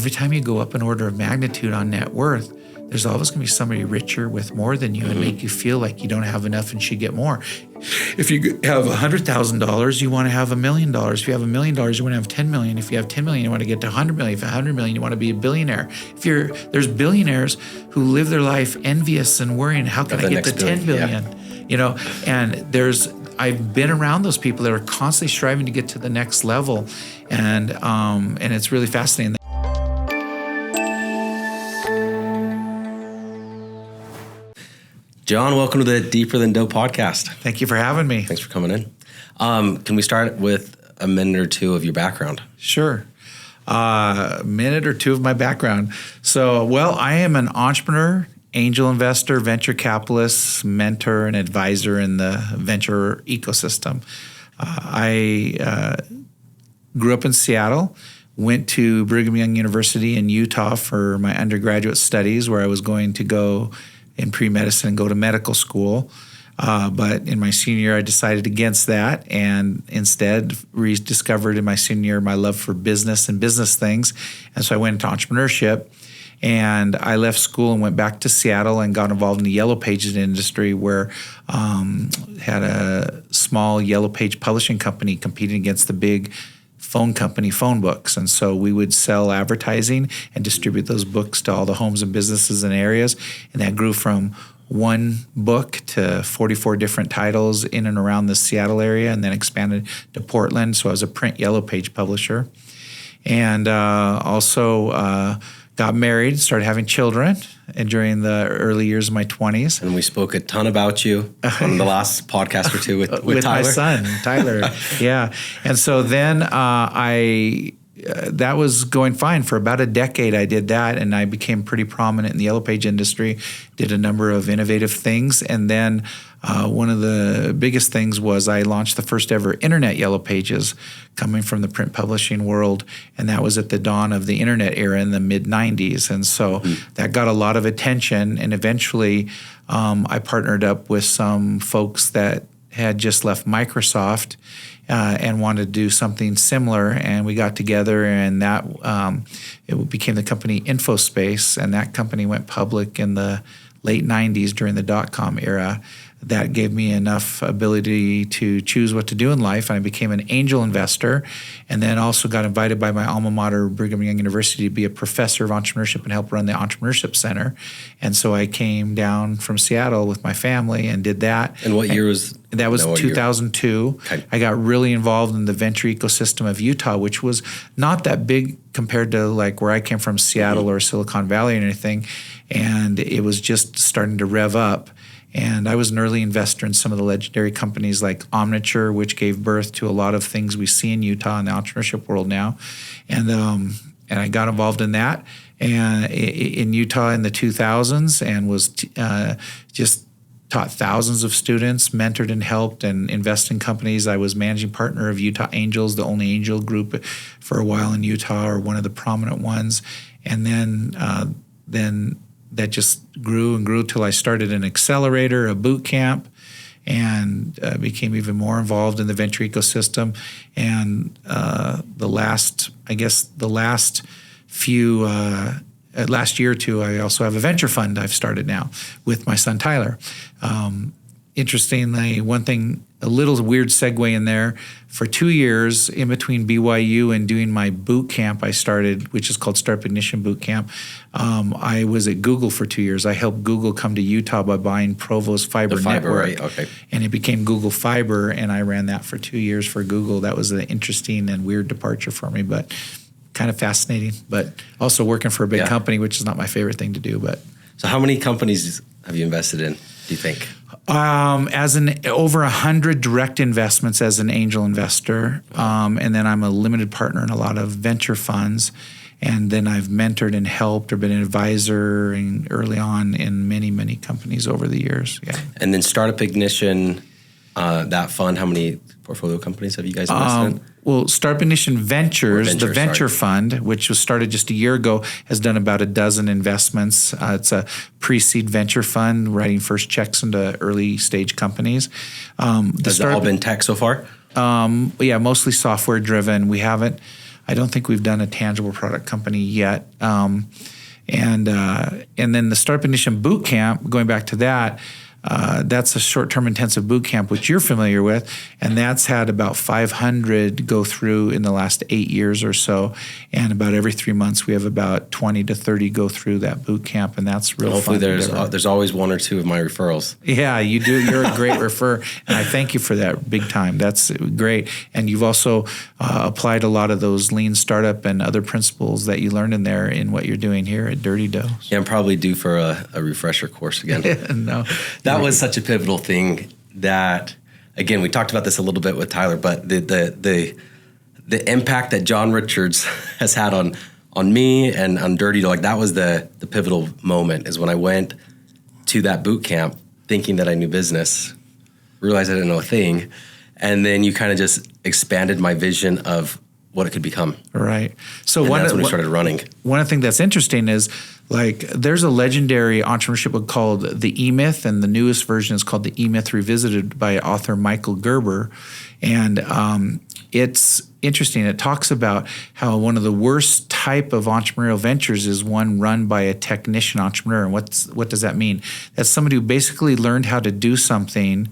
every time you go up an order of magnitude on net worth, there's always going to be somebody richer with more than you and make you feel like you don't have enough and should get more. If you have $100,000, you want to have $1 million. If you have $1 million, you want to have 10 million. If you have 10 million, you want to get to 100 million. If you have 100 million, you want to be a billionaire. There's billionaires who live their life envious and worrying, how can I get to 10 billion? Yeah. And I've been around those people that are constantly striving to get to the next level, and it's really fascinating. John, welcome to the Deeper Than Dope podcast. Thank you for having me. Thanks for coming in. Can we start with a minute or two of your background? Sure. A minute or two of my background. So, I am an entrepreneur, angel investor, venture capitalist, mentor, and advisor in the venture ecosystem. I grew up in Seattle, went to Brigham Young University in Utah for my undergraduate studies, where I was going to go in pre-medicine and go to medical school. But in my senior year, I decided against that and instead rediscovered in my senior year my love for business and business things. And so I went into entrepreneurship, and I left school and went back to Seattle and got involved in the Yellow Pages industry, where had a small Yellow Page publishing company competing against the big phone company phone books. And so we would sell advertising and distribute those books to all the homes and businesses and areas. And that grew from one book to 44 different titles in and around the Seattle area, and then expanded to Portland. So I was a print Yellow Page publisher. And also got married, started having children and during the early years of my 20s. And we spoke a ton about you on the last podcast or two with with Tyler. My son, Tyler. Yeah. And so then that was going fine. For about a decade, I did that, and I became pretty prominent in the Yellow Page industry, did a number of innovative things. And then one of the biggest things was I launched the first ever internet Yellow Pages, coming from the print publishing world, and that was at the dawn of the internet era in the mid-90s. And so that got a lot of attention, and eventually I partnered up with some folks that had just left Microsoft and wanted to do something similar, and we got together, and that it became the company InfoSpace, and that company went public in the late 90s during the dot-com era. That gave me enough ability to choose what to do in life, and I became an angel investor, and then also got invited by my alma mater, Brigham Young University, to be a professor of entrepreneurship and help run the Entrepreneurship Center. And so I came down from Seattle with my family and did that. And what year was that? That was 2002. Okay. I got really involved in the venture ecosystem of Utah, which was not that big compared to like where I came from, Seattle or Silicon Valley or anything, and it was just starting to rev up. And I was an early investor in some of the legendary companies like Omniture, which gave birth to a lot of things we see in Utah in the entrepreneurship world now. And I got involved in that and in Utah in the 2000s, and was just taught thousands of students, mentored and helped and invested in companies. I was managing partner of Utah Angels, the only angel group for a while in Utah, or one of the prominent ones. And then that just grew and grew till I started an accelerator, a boot camp, and became even more involved in the venture ecosystem. And last year or two, I also have a venture fund I've started now with my son Tyler. Interestingly, one thing, a little weird segue in there, for 2 years in between BYU and doing my boot camp I started, which is called Startup Ignition Boot Camp, I was at Google for 2 years. I helped Google come to Utah by buying Provo's fiber network. Right? Okay. And it became Google Fiber, and I ran that for 2 years for Google. That was an interesting and weird departure for me, but kind of fascinating. But also working for a big company, which is not my favorite thing to do. But so how many companies have you invested in, do you think? Over 100 direct investments as an angel investor. And then I'm a limited partner in a lot of venture funds. And then I've mentored and helped or been an advisor early on in many, many companies over the years. Yeah. And then Startup Ignition, that fund, how many portfolio companies have you guys invested in? Well, Startup Ignition Ventures, the venture fund, which was started just a year ago, has done about a dozen investments. It's a pre-seed venture fund, writing first checks into early stage companies. Has it all been tech so far? Yeah, mostly software driven. We haven't I don't think we've done a tangible product company yet. And then the Startup Ignition Boot Camp, going back to that, that's a short-term intensive boot camp, which you're familiar with, and that's had about 500 go through in the last 8 years or so. And about every 3 months, we have about 20 to 30 go through that boot camp, and that's real Hopefully fun. there's always one or two of my referrals. Yeah, you do. You're a great refer, and I thank you for that big time. That's great. And you've also applied a lot of those lean startup and other principles that you learned in there in what you're doing here at Dirty Dough. Yeah, I'm probably due for a refresher course again. No. That was such a pivotal thing that, again, we talked about this a little bit with Tyler, but the impact that John Richards has had on me and on Dirty Dough, like that was the pivotal moment, is when I went to that boot camp thinking that I knew business, realized I didn't know a thing, and then you kind of just expanded my vision of what it could become. Right. So that's when we started running. One of the things that's interesting is, like, there's a legendary entrepreneurship book called The E-Myth, and the newest version is called The E-Myth Revisited by author Michael Gerber. And it's interesting. It talks about how one of the worst type of entrepreneurial ventures is one run by a technician entrepreneur. And what does that mean? That's somebody who basically learned how to do something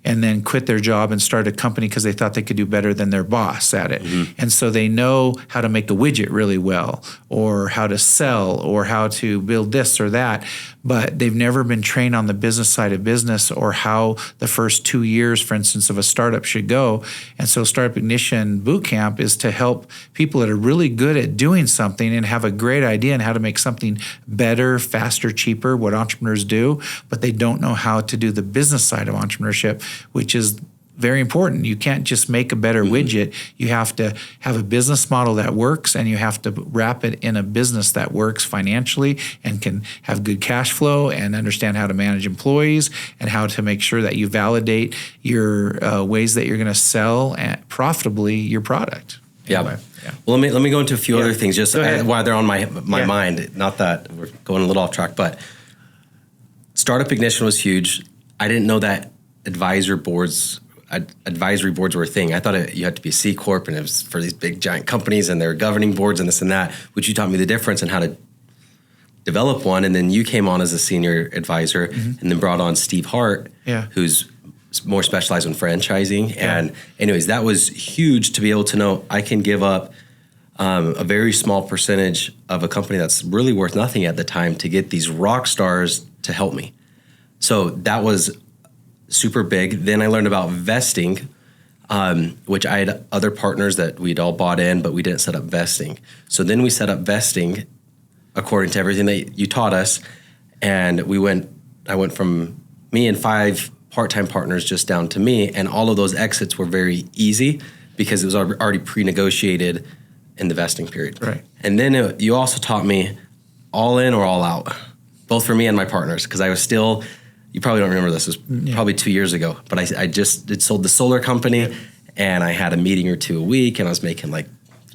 and then quit their job and start a company because they thought they could do better than their boss at it. Mm-hmm. And so they know how to make a widget really well, or how to sell, or how to build this or that, but they've never been trained on the business side of business, or how the first 2 years, for instance, of a startup should go. And so Startup Ignition Bootcamp is to help people that are really good at doing something and have a great idea on how to make something better, faster, cheaper, what entrepreneurs do, but they don't know how to do the business side of entrepreneurship, which is very important. You can't just make a better widget. You have to have a business model that works, and you have to wrap it in a business that works financially and can have good cash flow, and understand how to manage employees, and how to make sure that you validate your ways that you're going to sell profitably your product. Anyway, yeah. Well, let me go into a few other things just while they're on my mind. Not that we're going a little off track, but Startup Ignition was huge. I didn't know that advisory boards were a thing. I thought you had to be a C Corp, and it was for these big giant companies and their governing boards and this and that, which you taught me the difference and how to develop one. And then you came on as a senior advisor, and then brought on Steve Hart, who's more specialized in franchising. Yeah. And anyways, that was huge to be able to know I can give up a very small percentage of a company that's really worth nothing at the time to get these rock stars to help me. So that was super big. Then I learned about vesting, which I had other partners that we'd all bought in, but we didn't set up vesting. So then we set up vesting according to everything that you taught us. And I went from me and 5 part-time partners just down to me. And all of those exits were very easy because it was already pre-negotiated in the vesting period. Right. And then you also taught me all in or all out, both for me and my partners, because I was still... You probably don't remember this. It was probably 2 years ago. But I just sold the solar company, and I had a meeting or two a week, and I was making I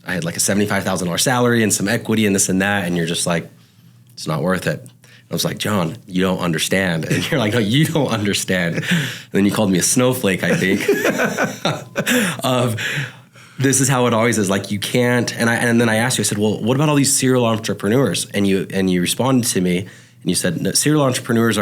had like a $75,000 salary and some equity and this and that, and you're just like, it's not worth it. I was like, John, you don't understand. And you're like, no, you don't understand. And then you called me a snowflake, I think, of this is how it always is. Like, you can't. And then I asked you, I said, well, what about all these serial entrepreneurs? And you responded to me, and you said, no, serial entrepreneurs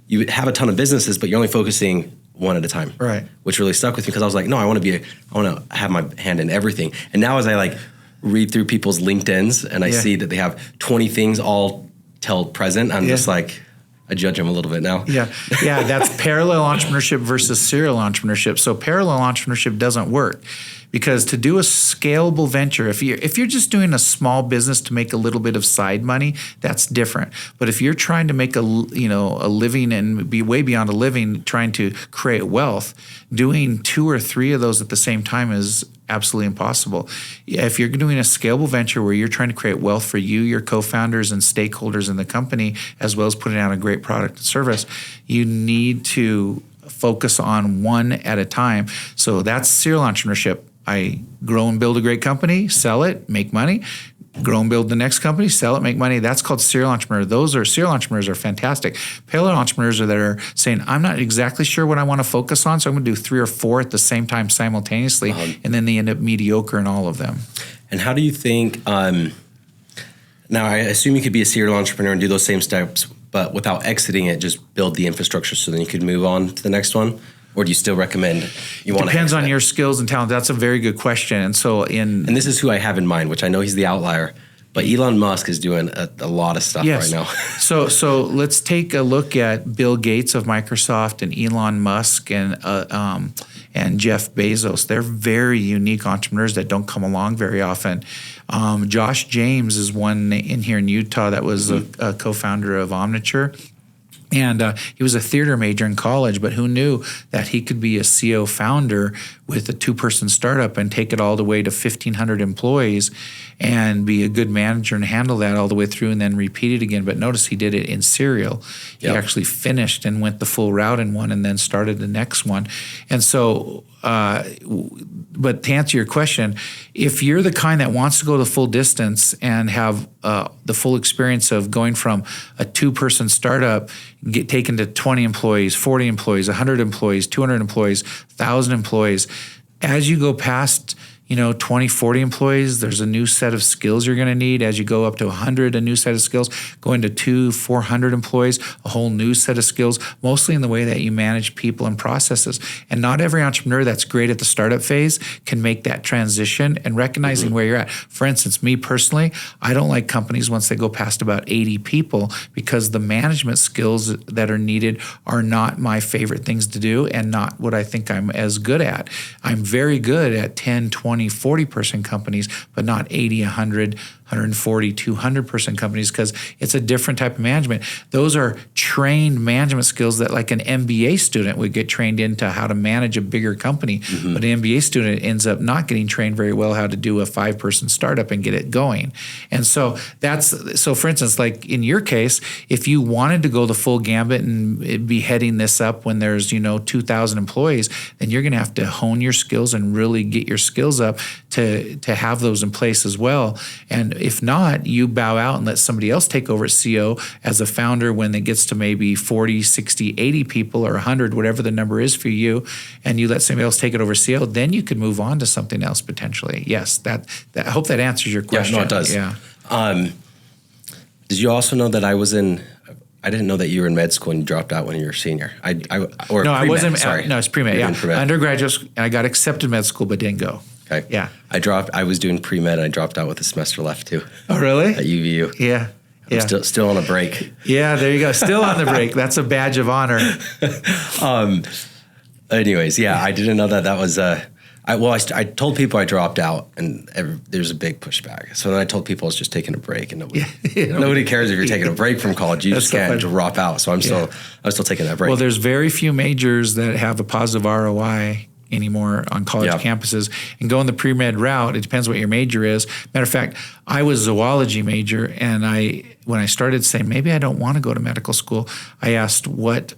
you have a ton of businesses, but you're only focusing one at a time. Right. Which really stuck with me, because I was like, no, I want to have my hand in everything. And now as I read through people's LinkedIns and I see that they have 20 things all till present, I'm just like, I judge them a little bit now. Yeah. That's parallel entrepreneurship versus serial entrepreneurship. So parallel entrepreneurship doesn't work, because to do a scalable venture, if you're just doing a small business to make a little bit of side money, that's different. But if you're trying to make a living and be way beyond a living, trying to create wealth, doing 2 or 3 of those at the same time is absolutely impossible. If you're doing a scalable venture where you're trying to create wealth for you, your co-founders, and stakeholders in the company, as well as putting out a great product and service, you need to focus on one at a time. So that's serial entrepreneurship. I grow and build a great company, sell it, make money, grow and build the next company, sell it, make money. That's called serial entrepreneur. Serial entrepreneurs are fantastic. Parallel entrepreneurs are that are saying, I'm not exactly sure what I want to focus on, so I'm going to do 3 or 4 at the same time simultaneously, and then they end up mediocre in all of them. And how do you think, now I assume you could be a serial entrepreneur and do those same steps, but without exiting it, just build the infrastructure so then you could move on to the next one? Or do you still recommend you want to? Depends on your skills and talent. That's a very good question. And so and this is who I have in mind, which I know he's the outlier, but Elon Musk is doing a lot of stuff right now. So let's take a look at Bill Gates of Microsoft and Elon Musk and Jeff Bezos. They're very unique entrepreneurs that don't come along very often. Josh James is one in here in Utah that was a co-founder of Omniture. And he was a theater major in college, but who knew that he could be a CEO founder with a 2-person startup and take it all the way to 1,500 employees and be a good manager and handle that all the way through and then repeat it again. But notice he did it in serial. He actually finished and went the full route in one and then started the next one. And so, but to answer your question, if you're the kind that wants to go the full distance and have the full experience of going from a 2-person startup, get taken to 20 employees, 40 employees, 100 employees, 200 employees, 1,000 employees, as you go past 20, 40 employees, there's a new set of skills you're going to need. As you go up to 100, a new set of skills. Going to 200, 400 employees, a whole new set of skills, mostly in the way that you manage people and processes. And not every entrepreneur that's great at the startup phase can make that transition and recognizing where you're at. For instance, me personally, I don't like companies once they go past about 80 people because the management skills that are needed are not my favorite things to do and not what I think I'm as good at. I'm very good at 10, 20, 40-person companies, but not 80, 100, 140, 200-person companies because it's a different type of management. Those are trained management skills that like an MBA student would get trained into how to manage a bigger company, but an MBA student ends up not getting trained very well how to do a 5-person startup and get it going. And so so for instance, like in your case, if you wanted to go the full gambit and be heading this up when there's 2,000 employees, then you're going to have to hone your skills and really get your skills up to have those in place as well. And if not, you bow out and let somebody else take over as CEO as a founder when it gets to maybe 40, 60, 80 people or 100, whatever the number is for you, and you let somebody else take it over as CEO, then you could move on to something else potentially. Yes, that I hope that answers your question. Yeah, no, it does. Yeah. Did you also know that I didn't know that you were in med school and you dropped out when you were a senior. I wasn't. Sorry. No, it's pre-med. Yeah, pre-med. Undergraduate. I got accepted to med school, but didn't go. Okay. Yeah. I was doing pre-med and I dropped out with a semester left too. Oh, really? At UVU. Yeah. I'm still on a break. Yeah, there you go. Still on the break. That's a badge of honor. Anyways, I didn't know that was I told people I dropped out, and there's a big pushback. So then I told people I was just taking a break, and nobody cares if you're taking a break from college. You just can't drop out. So I'm still taking that break. Well, there's very few majors that have a positive ROI anymore on college campuses, and going the pre-med route, it depends what your major is. Matter of fact, I was a zoology major, and when I started saying maybe I don't want to go to medical school, I asked what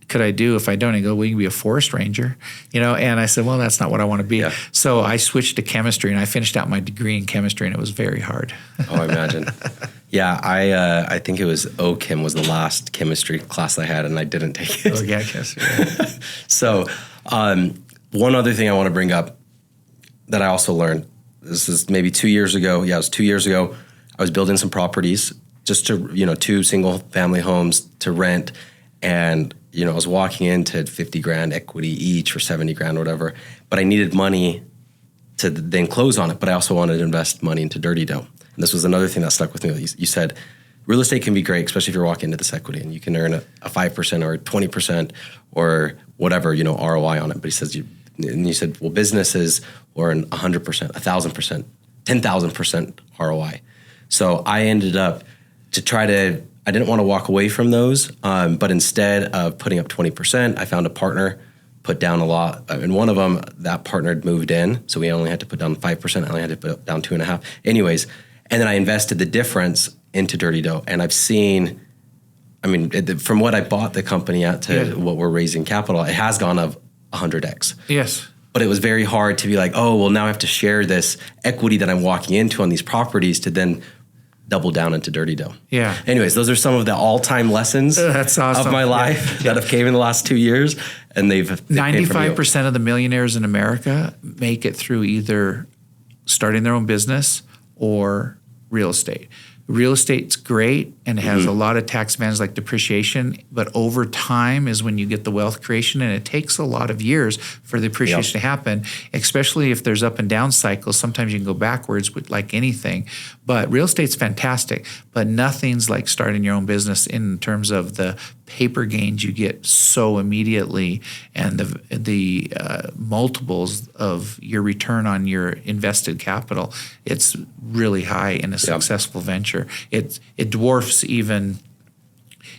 could I do if I don't? I go, well, you can be a forest ranger, and I said, well, that's not what I want to be. Yeah. So I switched to chemistry, and I finished out my degree in chemistry, and it was very hard. Oh, I imagine. Yeah, I think it was OChem was the last chemistry class I had, and I didn't take it. Oh, yeah, chemistry. Yeah. So one other thing I want to bring up that I also learned, this is maybe 2 years ago. Yeah, it was 2 years ago. I was building some properties just to, 2 single family homes to rent. And, I was walking into $50,000 equity each or $70,000 or whatever, but I needed money to then close on it. But I also wanted to invest money into Dirty Dough. And this was another thing that stuck with me. You said real estate can be great, especially if you're walking into this equity and you can earn a 5% or 20% or whatever, ROI on it. But you said, well, businesses or 100%, 1,000%, 10,000% ROI. So I ended up I didn't want to walk away from those, but instead of putting up 20%, I found a partner, put down a lot. And one of them, that partner had moved in, so we only had to put down 5%. I only had to put down 2.5%. Anyways, and then I invested the difference into Dirty Dough. And I've seen, from what I bought the company at to what we're raising capital, it has gone up 100x. Yes. But it was very hard to be like, oh, well, now I have to share this equity that I'm walking into on these properties to then double down into dirty dough. Yeah. Anyways, those are some of the all-time lessons That's awesome. of my life that have came in the last 2 years. And they've 95% of the millionaires in America make it through either starting their own business or real estate. Real estate's great and it has a lot of tax advantages like depreciation, but over time is when you get the wealth creation, and it takes a lot of years for the appreciation to happen, especially if there's up and down cycles. Sometimes you can go backwards with like anything, but real estate's fantastic, but nothing's like starting your own business in terms of the paper gains you get so immediately and the multiples of your return on your invested capital. It's really high in a successful venture. It dwarfs even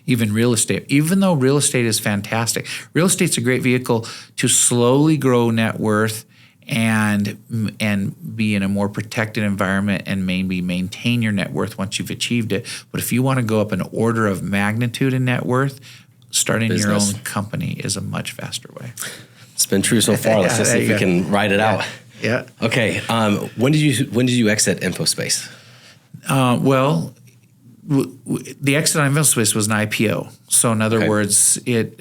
real estate. Even though real estate is fantastic, real estate's a great vehicle to slowly grow net worth and be in a more protected environment and maybe maintain your net worth once you've achieved it. But if you want to go up an order of magnitude in net worth, starting your own company is a much faster way. It's been true so far. Let's just see if we can ride it out. Yeah. Okay. When did you exit InfoSpace? Well, the exit on InfoSpace was an IPO. So in other words, it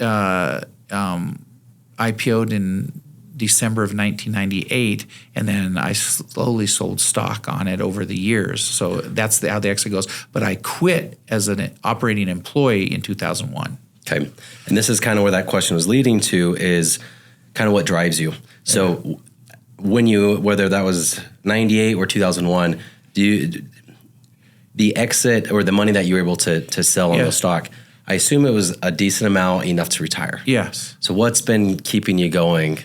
IPO'd in December of 1998, and then I slowly sold stock on it over the years. So that's how the exit goes. But I quit as an operating employee in 2001. Okay. And this is kind of where that question was leading to, is kind of what drives you. So when whether that was 98 or 2001, the exit or the money that you were able to sell on the stock, I assume it was a decent amount, enough to retire. Yes. So what's been keeping you going?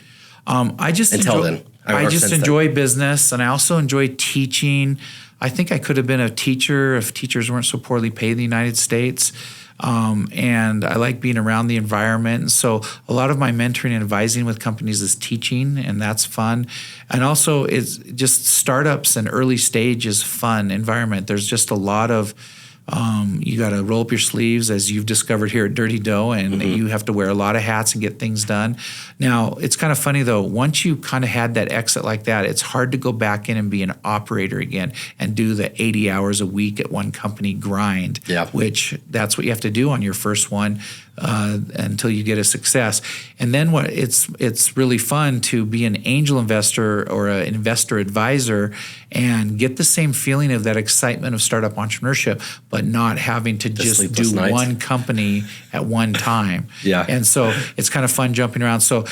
I just enjoy business, and I also enjoy teaching. I think I could have been a teacher if teachers weren't so poorly paid in the United States. And I like being around the environment. And so a lot of my mentoring and advising with companies is teaching, and that's fun. And also it's just startups and early stage is fun environment. There's just a lot of, you got to roll up your sleeves, as you've discovered here at Dirty Dough, and you have to wear a lot of hats and get things done. Now, it's kind of funny though, once you kind of had that exit like that, it's hard to go back in and be an operator again and do the 80 hours a week at one company grind, which that's what you have to do on your first one until you get a success. And then it's really fun to be an angel investor or an investor advisor and get the same feeling of that excitement of startup entrepreneurship, but not having to just do one company at one time. And so it's kind of fun jumping around. So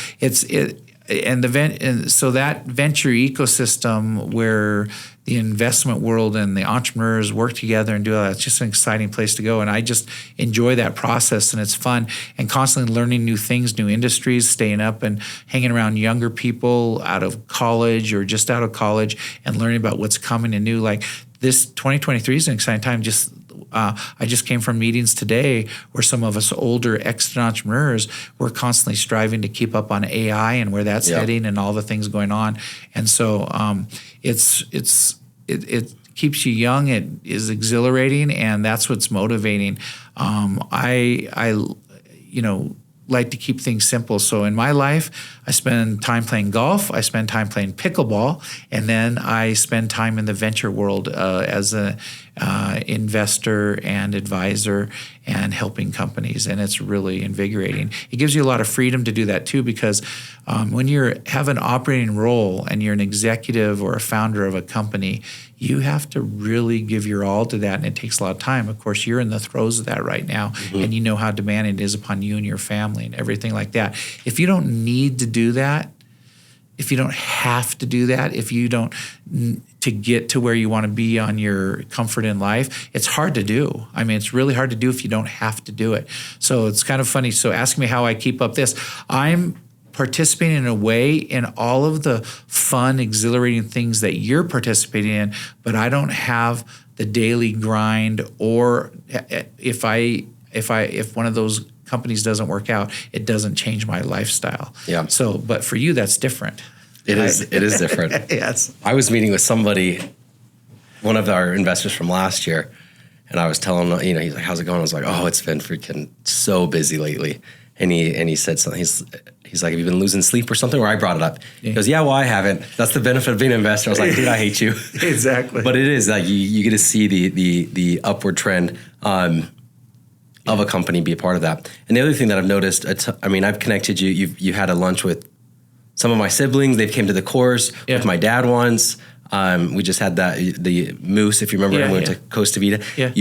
so that venture ecosystem where the investment world and the entrepreneurs work together and do that, it's just an exciting place to go. And I just enjoy that process, and it's fun, and constantly learning new things, new industries, staying up and hanging around younger people out of college or just out of college and learning about what's coming and new. Like this 2023 is an exciting time. I just came from meetings today where some of us older exit entrepreneurs were constantly striving to keep up on AI and where that's heading and all the things going on. And so it keeps you young. It is exhilarating, and that's what's motivating. I like to keep things simple. So in my life, I spend time playing golf, I spend time playing pickleball, and then I spend time in the venture world as an investor and advisor and helping companies. And it's really invigorating. It gives you a lot of freedom to do that too, because when you have an operating role and you're an executive or a founder of a company, you have to really give your all to that, and it takes a lot of time. Of course, you're in the throes of that right now, and you know how demanding it is upon you and your family and everything like that. If you don't need to do that, if you don't have to do that, if you don't to get to where you want to be on your comfort in life, it's hard to do. I mean, it's really hard to do if you don't have to do it. So it's kind of funny. So ask me how I keep up this. I'm participating in a way in all of the fun, exhilarating things that you're participating in, but I don't have the daily grind, or if one of those companies doesn't work out, it doesn't change my lifestyle. So, but for you, that's different. It is different. Yes. I was meeting with somebody, one of our investors from last year, and I was telling him, he's like, how's it going? I was like, oh, it's been freaking so busy lately. And he said something. He's like, have you been losing sleep or something? Or I brought it up. He goes, yeah, well, I haven't. That's the benefit of being an investor. I was like, dude, I hate you. Exactly. But it is like you get to see the upward trend of a company, be a part of that. And the other thing that I've noticed, I've connected you. You had a lunch with some of my siblings. They've came to the course with my dad once. We just had the Moose, if you remember, we went to Costa Vida. Yeah.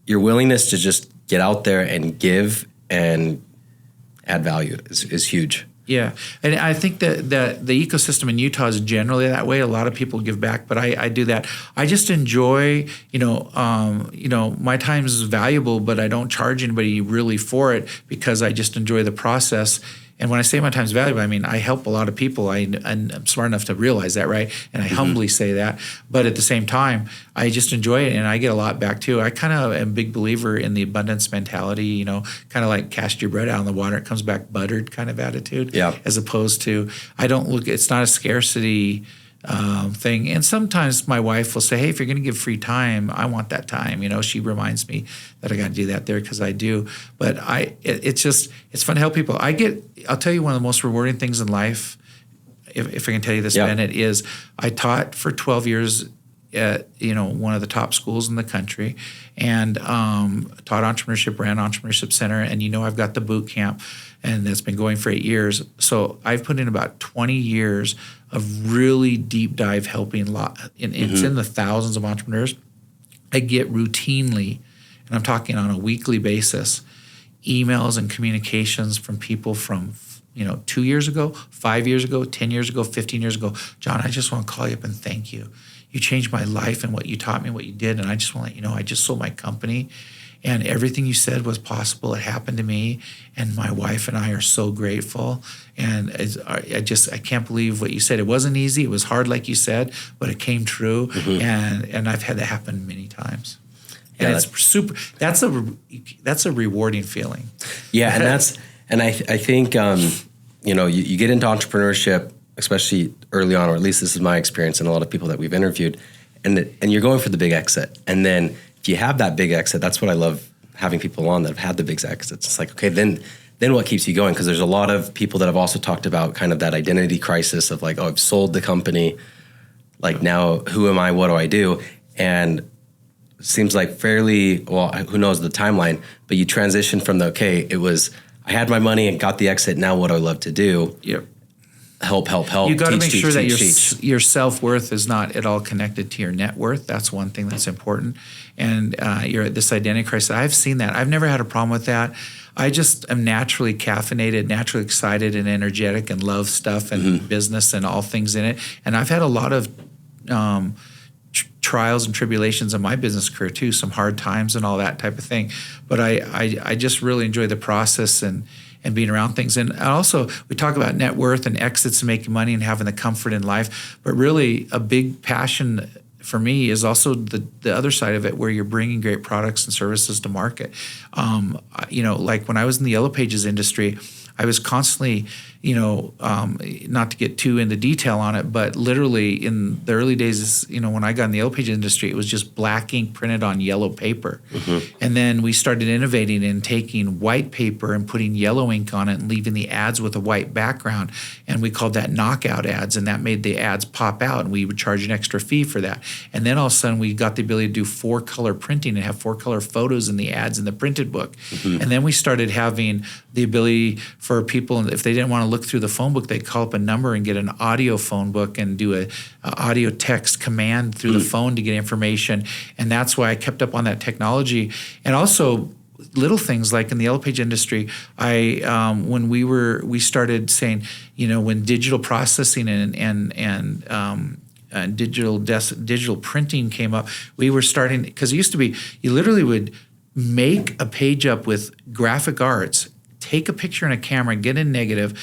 Your willingness to just get out there and give and add value is huge. Yeah, and I think that the ecosystem in Utah is generally that way. A lot of people give back, but I do that. I just enjoy, my time is valuable, but I don't charge anybody really for it because I just enjoy the process. And when I say my time is valuable, I mean, I help a lot of people. I'm smart enough to realize that, right? And I humbly say that. But at the same time, I just enjoy it, and I get a lot back too. I kind of am a big believer in the abundance mentality, kind of like cast your bread out in the water, it comes back buttered kind of attitude. Yeah. As opposed to, it's not a scarcity thing. And sometimes my wife will say, hey, if you're going to give free time, I want that time. She reminds me that I got to do that there because I do. But it's fun to help people. I'll tell you one of the most rewarding things in life, if I can tell you this, Bennett, is I taught for 12 years at one of the top schools in the country, and taught entrepreneurship, ran Entrepreneurship Center, and I've got the boot camp, and that's been going for 8 years. So I've put in about 20 years of really deep dive helping it's in the thousands of entrepreneurs. I get routinely, and I'm talking on a weekly basis, emails and communications from people from 2 years ago, 5 years ago, 10 years ago, 15 years ago. John, I just want to call you up and thank you. You changed my life and what you taught me, what you did, and I just want to let you know I just sold my company, and everything you said was possible. It happened to me, and my wife and I are so grateful. And I can't believe what you said. It wasn't easy. It was hard, like you said, but it came true. And I've had that happen many times. And it's super. That's a rewarding feeling. Yeah, and I think you get into entrepreneurship, especially early on, or at least this is my experience, and a lot of people that we've interviewed, and you're going for the big exit, and then if you have that big exit, that's what I love having people on that have had the big exits. It's like, okay, then what keeps you going? Because there's a lot of people that have also talked about kind of that identity crisis of like, oh, I've sold the company, like now who am I? What do I do? And it seems like who knows the timeline, but you transition from it was I had my money and got the exit. Now what do I love to do? Yep. Help. You got to make sure that your self-worth is not at all connected to your net worth. That's one thing that's important. And you're at this identity crisis. I've seen that. I've never had a problem with that. I just am naturally caffeinated, naturally excited and energetic, and love stuff and business and all things in it. And I've had a lot of trials and tribulations in my business career too, some hard times and all that type of thing. But I just really enjoy the process and being around things. And also, we talk about net worth and exits and making money and having the comfort in life. But really, a big passion for me is also the other side of it, where you're bringing great products and services to market. Like when I was in the Yellow Pages industry, I was constantly, not to get too into detail on it, but literally in the early days, when I got in the Yellow Pages industry, it was just black ink printed on yellow paper. And then we started innovating and taking white paper and putting yellow ink on it and leaving the ads with a white background. And we called that knockout ads, and that made the ads pop out, and we would charge an extra fee for that. And then all of a sudden we got the ability to do 4-color printing and have 4-color photos in the ads in the printed book. And then we started having the ability for people, if they didn't want to look through the phone book, they'd call up a number and get an audio phone book and do a audio text command through the phone to get information. And that's why I kept up on that technology. And also little things like in the Yellow Page industry, when we started saying, when digital processing and digital printing came up, we were starting, because it used to be you literally would make a page up with graphic arts, take a picture in a camera, get in negative,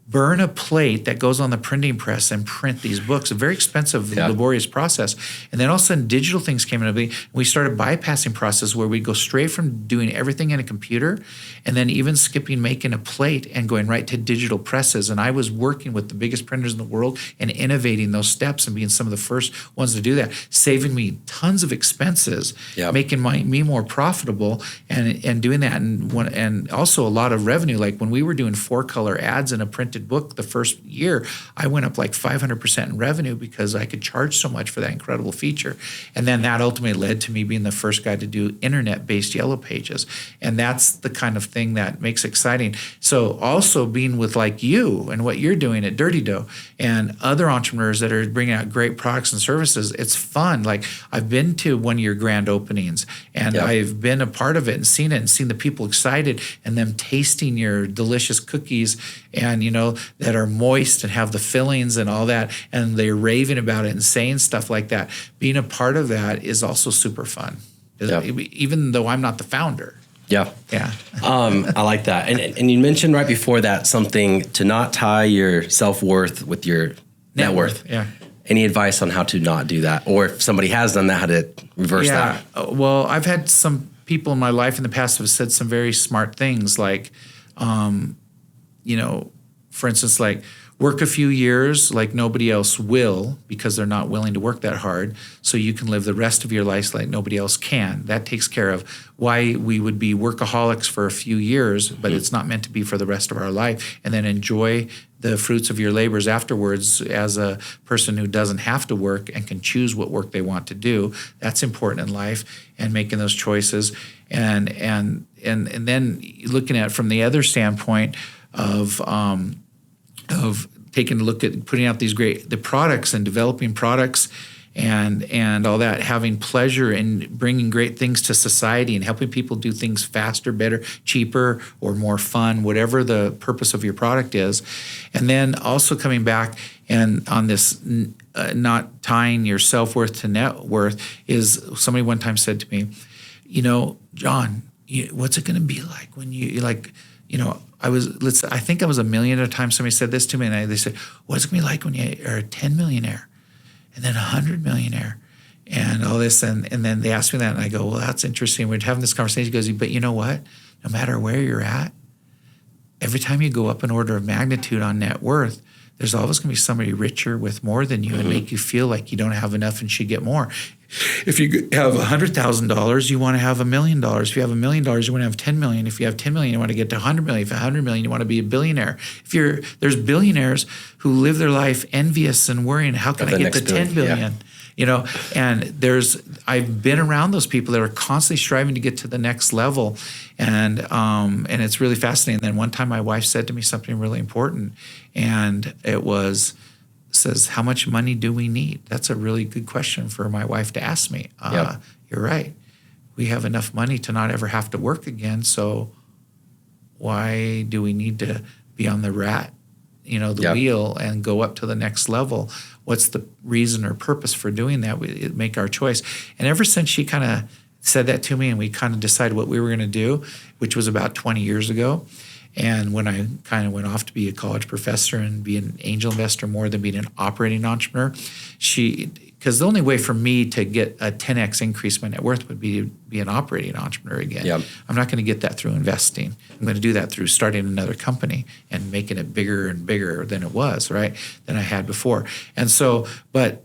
burn a plate that goes on the printing press and print these books. A very expensive, laborious process. And then all of a sudden, digital things came into being. We started bypassing process where we go straight from doing everything in a computer and then even skipping making a plate and going right to digital presses. And I was working with the biggest printers in the world and innovating those steps and being some of the first ones to do that, saving me tons of expenses, making me more profitable and doing that. And also a lot of revenue. Like when we were doing 4-color ads in a printed book the first year, I went up like 500% in revenue because I could charge so much for that incredible feature. And then that ultimately led to me being the first guy to do internet-based yellow pages. And that's the kind of thing that makes exciting. So also being with like you and what you're doing at Dirty Dough and other entrepreneurs that are bringing out great products and services, it's fun. Like I've been to one of your grand openings and I've been a part of it and seen the people excited and them tasting your delicious cookies and, that are moist and have the fillings and all that. And they're raving about it and saying stuff like that. Being a part of that is also super fun, even though I'm not the founder. Yeah. I like that. And you mentioned right before that something to not tie your self-worth with your net worth. Yeah. Any advice on how to not do that? Or if somebody has done that, how to reverse that? Well, I've had some people in my life in the past have said some very smart things like, for instance, like work a few years like nobody else will because they're not willing to work that hard so you can live the rest of your life like nobody else can. That takes care of why we would be workaholics for a few years, but it's not meant to be for the rest of our life. And then enjoy the fruits of your labors afterwards as a person who doesn't have to work and can choose what work they want to do. That's important in life and making those choices. And then looking at it from the other standpoint of taking a look at putting out the products and developing products and all that, having pleasure in bringing great things to society and helping people do things faster, better, cheaper, or more fun, whatever the purpose of your product is. And then also coming back and on this not tying your self-worth to net worth is somebody one time said to me, John, what's it going to be like when I think I was a millionaire time somebody said this to me, and they said, what's it going to be like when you are a 10 millionaire and then a 100 millionaire and all this? And then they asked me that, and I go, well, that's interesting. We're having this conversation. He goes, but you know what? No matter where you're at, every time you go up an order of magnitude on net worth, there's always going to be somebody richer with more than you and make you feel like you don't have enough and should get more. If you have $100,000, you want to have $1 million. If you have $1 million, you want to have 10 million. If you have 10 million, you want to get to 100 million. If you have 100 million, you want to be a billionaire. There's billionaires who live their life envious and worrying, how can I get to 10 billion? And I've been around those people that are constantly striving to get to the next level. And it's really fascinating. And then one time my wife said to me something really important, and it says, how much money do we need? That's a really good question for my wife to ask me. You're right. We have enough money to not ever have to work again. So why do we need to be on the wheel and go up to the next level? What's the reason or purpose for doing that? We make our choice. And ever since she kind of said that to me and we kind of decided what we were going to do, which was about 20 years ago, and when I kind of went off to be a college professor and be an angel investor more than being an operating entrepreneur, because the only way for me to get a 10x increase in my net worth would be to be an operating entrepreneur again. Yep. I'm not going to get that through investing. I'm going to do that through starting another company and making it bigger and bigger than it was, right, than I had before. And so, but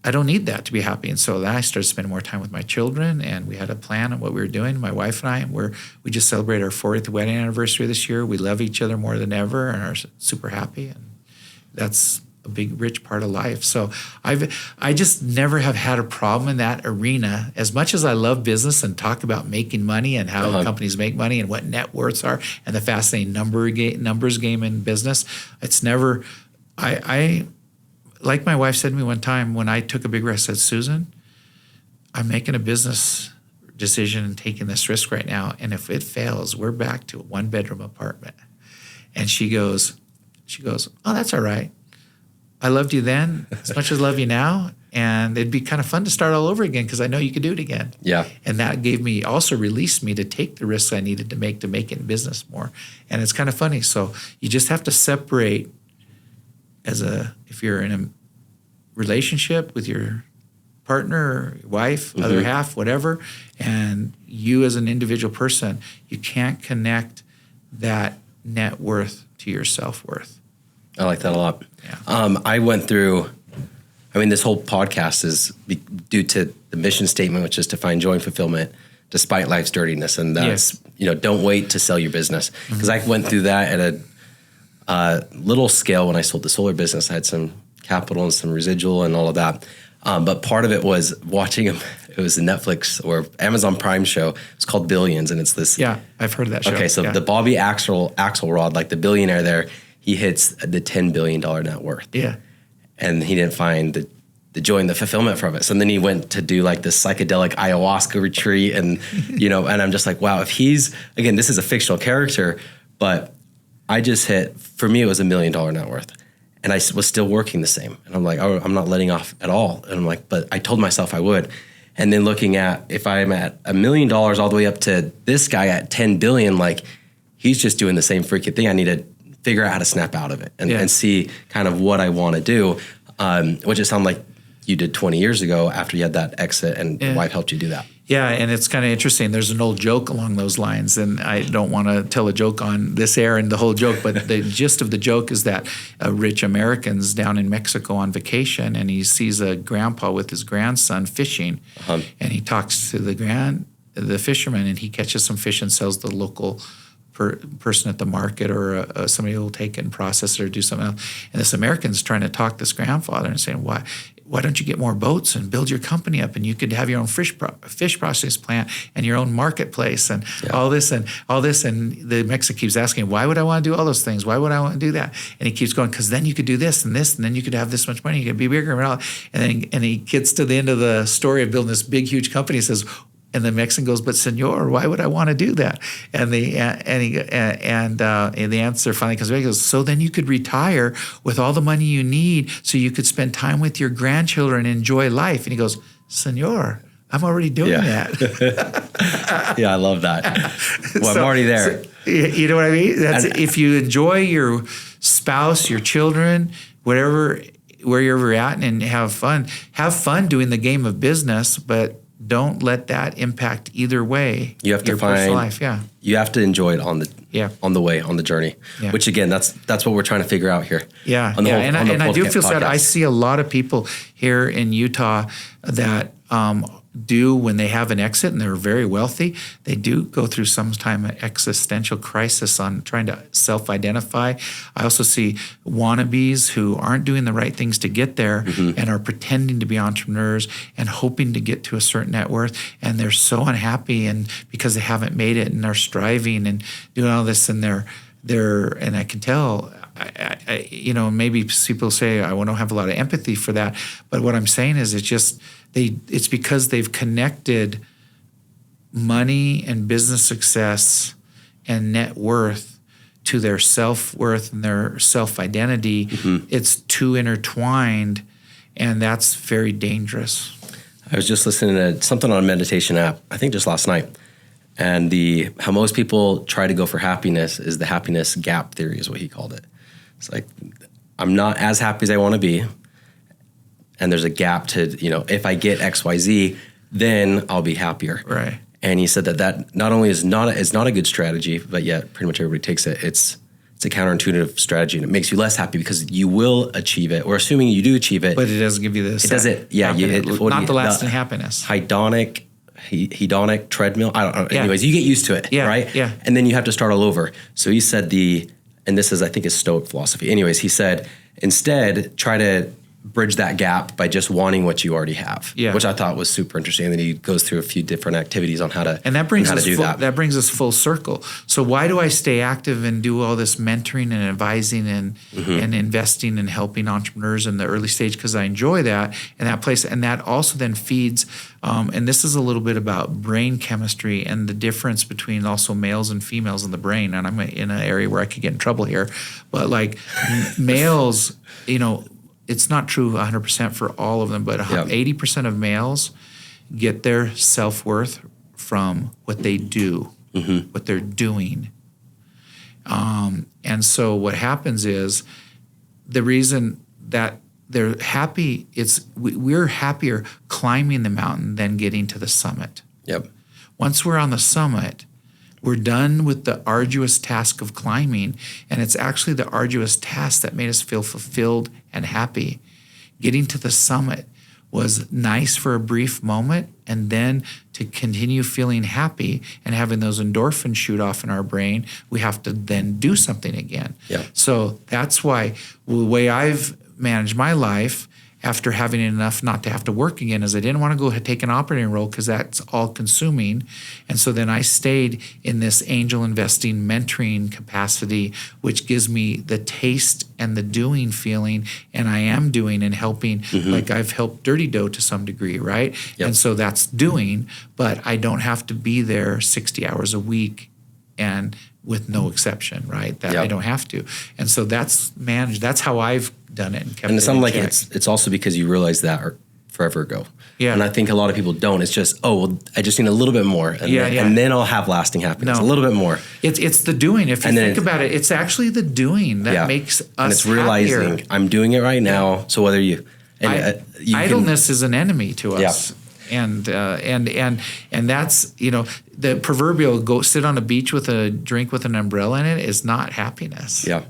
I don't need that to be happy. And so then I started spending more time with my children, and we had a plan on what we were doing, my wife and I, and we just celebrated our 40th wedding anniversary this year. We love each other more than ever and are super happy. And that's a big, rich part of life. So I just never have had a problem in that arena. As much as I love business and talk about making money and how companies make money and what net worths are and the fascinating numbers game in business, it's never, like my wife said to me one time when I took a big risk, said, Susan, I'm making a business decision and taking this risk right now. And if it fails, we're back to a 1-bedroom apartment. And she goes, oh, that's all right. I loved you then as much as I love you now. And it'd be kind of fun to start all over again because I know you could do it again. Yeah. And that released me to take the risks I needed to make it in business more. And it's kind of funny. So you just have to separate if you're in a relationship with your partner, or wife, other half, whatever, and you as an individual person, you can't connect that net worth to your self-worth. I like that a lot. Yeah. I went through, this whole podcast is due to the mission statement, which is to find joy and fulfillment despite life's dirtiness. And that's, don't wait to sell your business. Because I went through that at a little scale when I sold the solar business. I had some capital and some residual and all of that. But part of it was watching him. It was a Netflix or Amazon Prime show. It's called Billions, and it's this. Yeah, I've heard of that show. Okay, so the Bobby Axelrod, like the billionaire there, he hits the $10 billion net worth. Yeah. And he didn't find the joy and the fulfillment from it. So then he went to do like this psychedelic ayahuasca retreat, and and I'm just like, wow, if he's, again, this is a fictional character, but I just hit, for me, it was $1 million net worth. And I was still working the same. And I'm like, oh, I'm not letting off at all. And I'm like, but I told myself I would. And then looking at, if I'm at $1 million all the way up to this guy at 10 billion, like he's just doing the same freaking thing. I need to figure out how to snap out of it and see kind of what I want to do, which it sounded like you did 20 years ago after you had that exit and your wife helped you do that. Yeah, and it's kind of interesting. There's an old joke along those lines, and I don't want to tell a joke on this air and the whole joke, but the gist of the joke is that a rich American's down in Mexico on vacation, and he sees a grandpa with his grandson fishing, and he talks to the fisherman, and he catches some fish and sells the local person at the market, or somebody who will take it and process it or do something else. And this American's trying to talk this grandfather and saying, why don't you get more boats and build your company up, and you could have your own fish process plant and your own marketplace and all this. And the Mexican keeps asking, why would I want to do all those things? Why would I want to do that? And he keeps going, because then you could do this and this, and then you could have this much money, you could be bigger. And he gets to the end of the story of building this big, huge company. He says, and the Mexican goes, but Senor, why would I want to do that? And the answer finally comes back. He goes, so then you could retire with all the money you need, so you could spend time with your grandchildren and enjoy life. And he goes, Senor, I'm already doing that. Yeah, I love that. Well, I'm already there. You know what I mean? If you enjoy your spouse, your children, wherever you're at, and have fun doing the game of business, but don't let that impact either way. You have to find personal life. Yeah, you have to enjoy it on the way, on the journey. Yeah. Which again, that's what we're trying to figure out here. Yeah, and I do feel sad. I see a lot of people here in Utah that do, when they have an exit and they're very wealthy, they do go through some time an existential crisis on trying to self-identify. I also see wannabes who aren't doing the right things to get there and are pretending to be entrepreneurs and hoping to get to a certain net worth, and they're so unhappy and because they haven't made it, and they're striving and doing all this, and they're and I can tell. Maybe people say I don't have a lot of empathy for that, but what I'm saying is it's because they've connected money and business success and net worth to their self-worth and their self-identity. It's too intertwined, and that's very dangerous. I was just listening to something on a meditation app, I think just last night, and how most people try to go for happiness is the happiness gap theory is what he called it. It's like, I'm not as happy as I want to be, and there's a gap to, if I get X, Y, Z, then I'll be happier. Right. And he said that not only is not a good strategy, but yet pretty much everybody takes it. It's a counterintuitive strategy, and it makes you less happy because you will achieve it, or assuming you do achieve it. But it doesn't give you this. It doesn't. Yeah. Not the lasting happiness. Hedonic treadmill. I don't know. Yeah. Anyways, you get used to it, right? Yeah. And then you have to start all over. So he said and this is, I think, his Stoic philosophy. Anyways, he said, instead, try to bridge that gap by just wanting what you already have, which I thought was super interesting. And then he goes through a few different activities on how to do that. That brings us full circle. So why do I stay active and do all this mentoring and advising and investing and helping entrepreneurs in the early stage? Because I enjoy that and that place. And that also then feeds, and this is a little bit about brain chemistry and the difference between also males and females in the brain. And I'm in an area where I could get in trouble here. But like males, it's not true 100% for all of them, but 80% of males get their self-worth from what they do, what they're doing. And so what happens is the reason that they're happy, we're happier climbing the mountain than getting to the summit. Yep. Once we're on the summit, we're done with the arduous task of climbing, and it's actually the arduous task that made us feel fulfilled and happy. Getting to the summit was nice for a brief moment, and then to continue feeling happy and having those endorphins shoot off in our brain, we have to then do something again. Yep. So that's why the way I've managed my life after having enough not to have to work again is I didn't want to go take an operating role because that's all consuming. And so then I stayed in this angel investing mentoring capacity, which gives me the taste and the doing feeling, and I am doing and helping. Like I've helped Dirty Dough to some degree, right? Yep. And so that's doing, but I don't have to be there 60 hours a week and with no exception, right? That I don't have to. And so that's managed. That's how I've done it and kept and it sounds like check. it's also because you realized that forever ago. Yeah. And I think a lot of people don't. It's just, I just need a little bit more. And, and then I'll have lasting happiness. A little bit more. It's the doing. If you think about it, it's actually the doing that makes us and it's realizing happier. I'm doing it right now. So whether you idleness is an enemy to us. And that's, the proverbial go sit on a beach with a drink with an umbrella in it is not happiness. Yeah.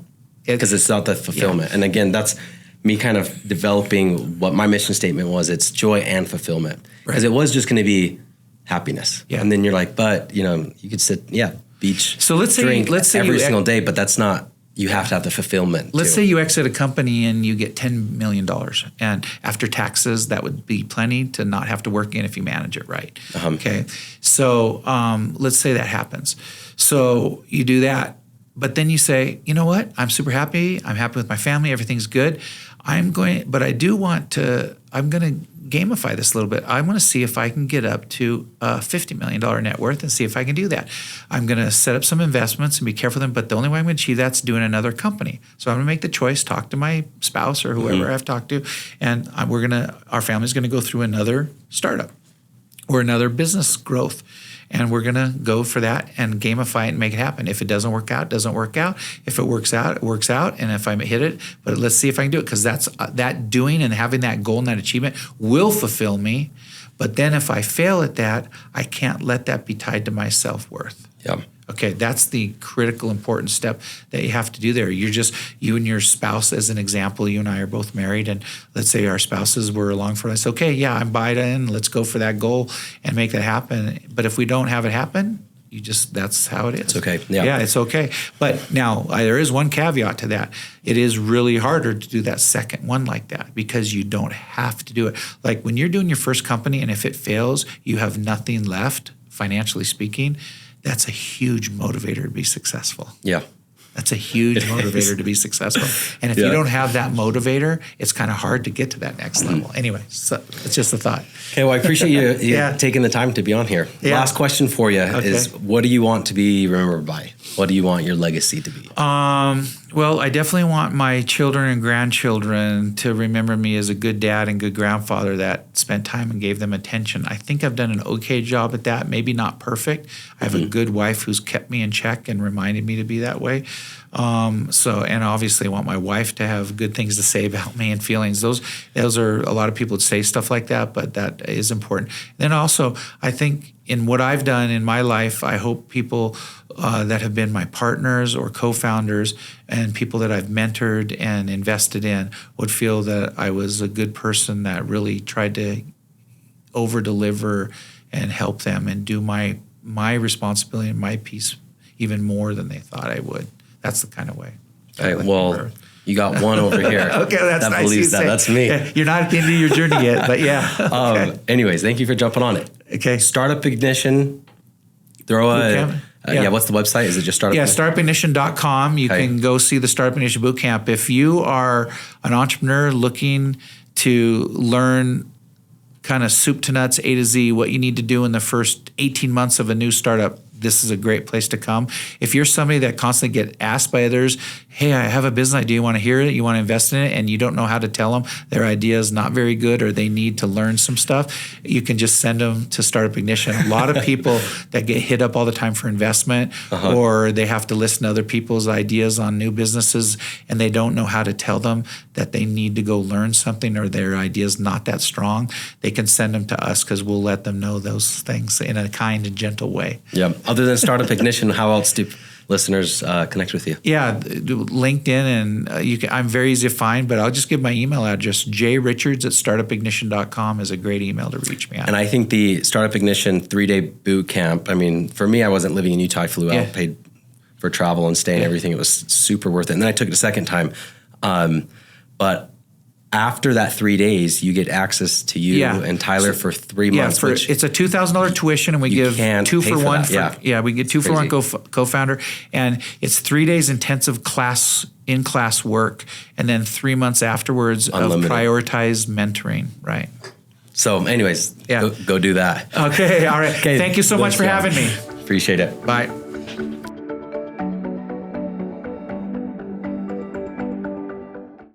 Because it's not the fulfillment. And again, that's me kind of developing what my mission statement was. It's joy and fulfillment. Because it was just going to be happiness. Yeah. And then you're like, but, you could sit, beach, so let's drink say every single day, but that's not, you have to have the fulfillment. Let's say you exit a company and you get $10 million. And after taxes, that would be plenty to not have to work in if you manage it right. Okay. So let's say that happens. So you do that. But then you say, you know what? I'm super happy. I'm happy with my family. Everything's good. I'm going to gamify this a little bit. I want to see if I can get up to a $50 million net worth and see if I can do that. I'm going to set up some investments and be careful with them, but the only way I'm going to achieve that's doing another company. So I'm going to make the choice, talk to my spouse or whoever I've talked to, and our family's going to go through another startup or another business growth. And we're going to go for that and gamify it and make it happen. If it doesn't work out, it doesn't work out. If it works out, it works out. And if I hit it, but let's see if I can do it, because that's that doing and having that goal and that achievement will fulfill me. But then if I fail at that, I can't let that be tied to my self-worth. Yeah. Okay, that's the critical important step that you have to do there. You and your spouse, as an example, you and I are both married, and let's say our spouses were along for us. Okay, yeah, I'm buying in. Let's go for that goal and make that happen. But if we don't have it happen, that's how it is. It's okay. Yeah. Yeah, it's okay. But now there is one caveat to that. It is really harder to do that second one like that because you don't have to do it. Like when you're doing your first company and if it fails, you have nothing left, financially speaking. That's a huge motivator to be successful. Yeah. That's a huge motivator to be successful. And if you don't have that motivator, it's kind of hard to get to that next level. Anyway, so it's just a thought. Okay, well, I appreciate you taking the time to be on here. Yeah. Last question for you is, what do you want to be remembered by? What do you want your legacy to be? Well, I definitely want my children and grandchildren to remember me as a good dad and good grandfather that spent time and gave them attention. I think I've done an okay job at that, maybe not perfect. I have a good wife who's kept me in check and reminded me to be that way. And obviously I want my wife to have good things to say about me and feelings. Those are, a lot of people would say stuff like that, but that is important. Then also, I think in what I've done in my life, I hope people that have been my partners or co-founders and people that I've mentored and invested in would feel that I was a good person that really tried to over-deliver and help them and do my responsibility and my piece even more than they thought I would. That's the kind of way. Okay, well, you got one over here. Okay, that's that nice. Believes that. That's me. Yeah, you're not at the end of your journey yet, but yeah. Okay. Anyways, thank you for jumping on it. Okay. Startup Ignition. What's the website? Is it just Startup? Yeah, startupignition.com. You can go see the Startup Ignition Bootcamp. If you are an entrepreneur looking to learn kind of soup to nuts, A to Z, what you need to do in the first 18 months of a new startup, this is a great place to come. If you're somebody that constantly get asked by others, hey, I have a business idea, you want to hear it, you want to invest in it, and you don't know how to tell them their idea is not very good or they need to learn some stuff, you can just send them to Startup Ignition. A lot of people that get hit up all the time for investment, or they have to listen to other people's ideas on new businesses, and they don't know how to tell them that they need to go learn something or their idea is not that strong, they can send them to us because we'll let them know those things in a kind and gentle way. Yeah. Other than Startup Ignition, how else do listeners connect with you? Yeah, LinkedIn, and I'm very easy to find, but I'll just give my email address. jrichards@startupignition.com is a great email to reach me at. And I think the Startup Ignition 3-day boot camp, I mean, for me, I wasn't living in Utah. I flew out, paid for travel and stay and everything. It was super worth it. And then I took it a second time. But after that 3 days, you get access to you and Tyler for 3 months. It's a $2,000 tuition, and we give 2 for 1. We get 2 for 1 co-founder, and it's 3 days intensive in-class work, and then 3 months afterwards Unlimited. Of prioritized mentoring. Right. So, anyways, go do that. Okay. All right. Thank you so much for having me. Appreciate it. Bye.